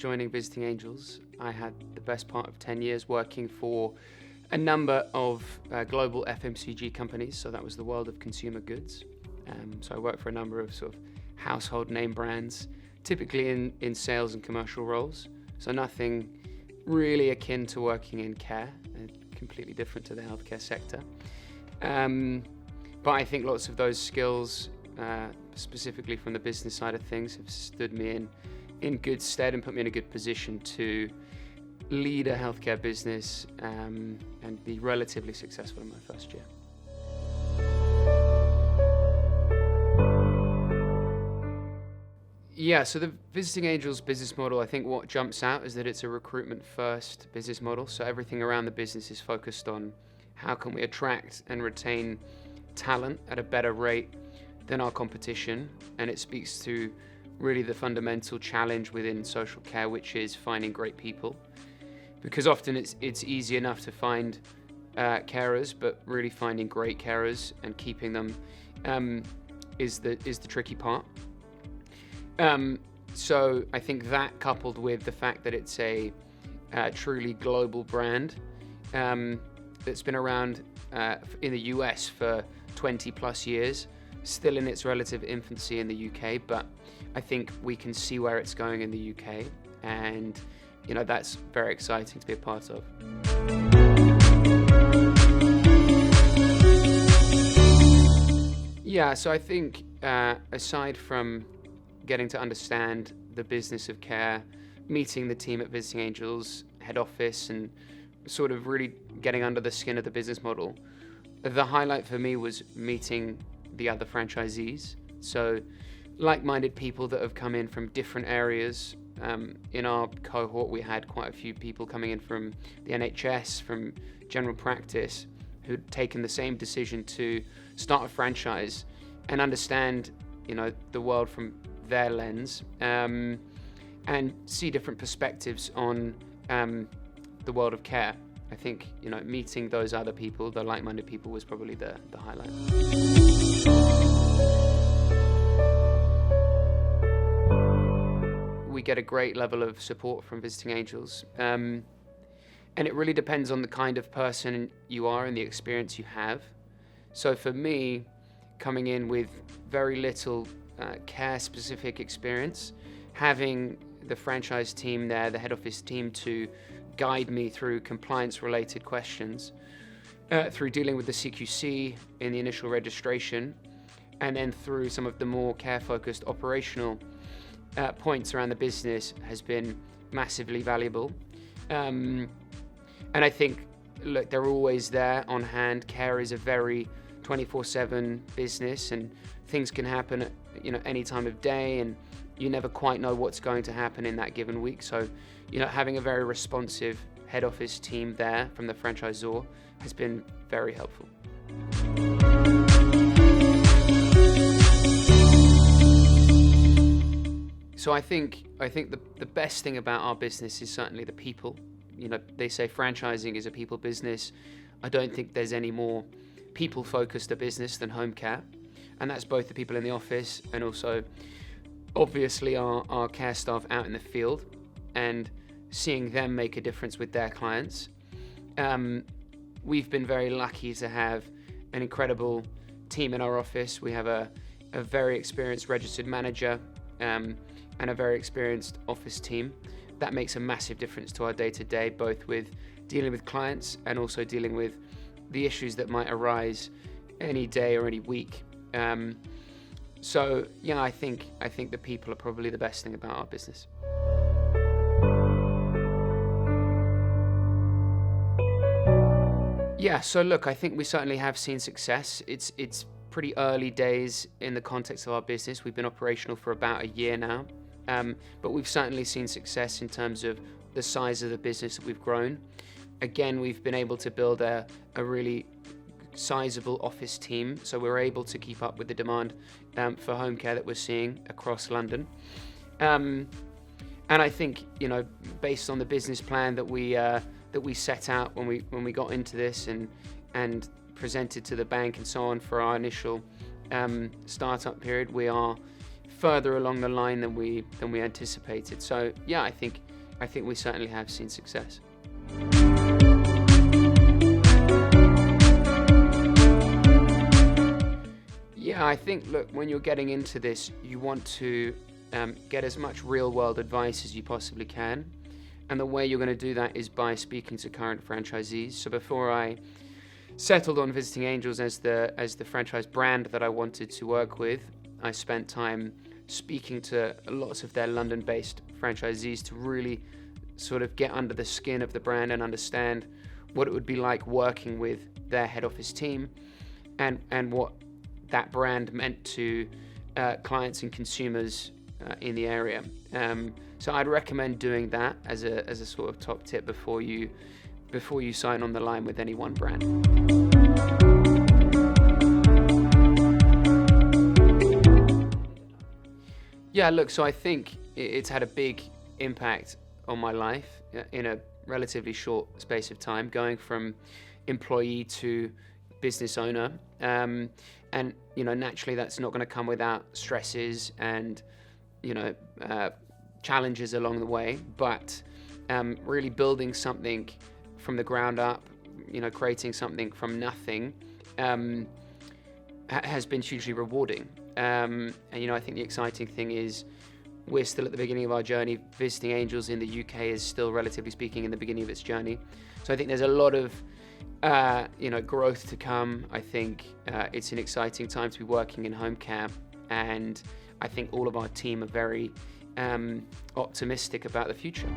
joining Visiting Angels, I had the best part of 10 years working for a number of global FMCG companies. So that was the world of consumer goods. So I worked for a number of sort of household name brands, typically in sales and commercial roles. So nothing really akin to working in care, completely different to the healthcare sector. But I think lots of those skills, specifically from the business side of things, have stood me in good stead and put me in a good position to lead a healthcare business and be relatively successful in my first year. Yeah, so the Visiting Angels business model, I think what jumps out is that it's a recruitment first business model. So everything around the business is focused on how can we attract and retain talent at a better rate than our competition. And it speaks to really the fundamental challenge within social care, which is finding great people. Because often it's easy enough to find carers, but really finding great carers and keeping them is the tricky part. So I think that, coupled with the fact that it's a truly global brand that's been around in the US for 20 plus years, still in its relative infancy in the UK, but I think we can see where it's going in the UK, and that's very exciting to be a part of. Yeah, so I think aside from getting to understand the business of care, meeting the team at Visiting Angels head office, and sort of really getting under the skin of the business model, the highlight for me was meeting the other franchisees. So like-minded people that have come in from different areas. In our cohort, we had quite a few people coming in from the NHS, from general practice, who'd taken the same decision to start a franchise and understand, the world from their lens, and see different perspectives on the world of care. I think, meeting those other people, the like-minded people, was probably the highlight. We get a great level of support from Visiting Angels, and it really depends on the kind of person you are and the experience you have. So for me, coming in with very little care-specific experience, having the franchise team there, the head office team, to guide me through compliance-related questions, through dealing with the CQC in the initial registration, and then through some of the more care-focused operational points around the business, has been massively valuable. And I think, look, they're always there on hand. Care is a very 24/7 business, and things can happen at any time of day, and you never quite know what's going to happen in that given week. So having a very responsive head office team there from the franchisor has been very helpful. So I think the best thing about our business is certainly the people. They say franchising is a people business. I don't think there's any more people-focused a business than home care. And that's both the people in the office and also, obviously, our care staff out in the field, and seeing them make a difference with their clients. We've been very lucky to have an incredible team in our office. We have a very experienced registered manager, and a very experienced office team. That makes a massive difference to our day-to-day, both with dealing with clients and also dealing with the issues that might arise any day or any week. So yeah, I think the people are probably the best thing about our business. Yeah, so look, I think we certainly have seen success. It's pretty early days in the context of our business. We've been operational for about a year now, but we've certainly seen success in terms of the size of the business that we've grown. Again, we've been able to build a really sizable office team, so we're able to keep up with the demand for home care that we're seeing across London. And I think, based on the business plan that we set out when we got into this and presented to the bank and so on for our initial startup period, we are further along the line than we anticipated. So yeah, I think I think we certainly have seen success. Yeah, I think, look, when you're getting into this, you want to get as much real-world advice as you possibly can. And the way you're going to do that is by speaking to current franchisees. So before I settled on Visiting Angels as the franchise brand that I wanted to work with, I spent time speaking to lots of their London-based franchisees to really sort of get under the skin of the brand and understand what it would be like working with their head office team and what that brand meant to clients and consumers in the area. So I'd recommend doing that as a sort of top tip before you sign on the line with any one brand. Yeah, look, so I think it's had a big impact on my life in a relatively short space of time, going from employee to business owner. And, naturally that's not going to come without stresses and, challenges along the way, but really building something from the ground up, creating something from nothing, has been hugely rewarding. And I think the exciting thing is we're still at the beginning of our journey. Visiting Angels in the UK is still, relatively speaking, in the beginning of its journey. So I think there's a lot of growth to come. I think it's an exciting time to be working in home care, and I think all of our team are very optimistic about the future.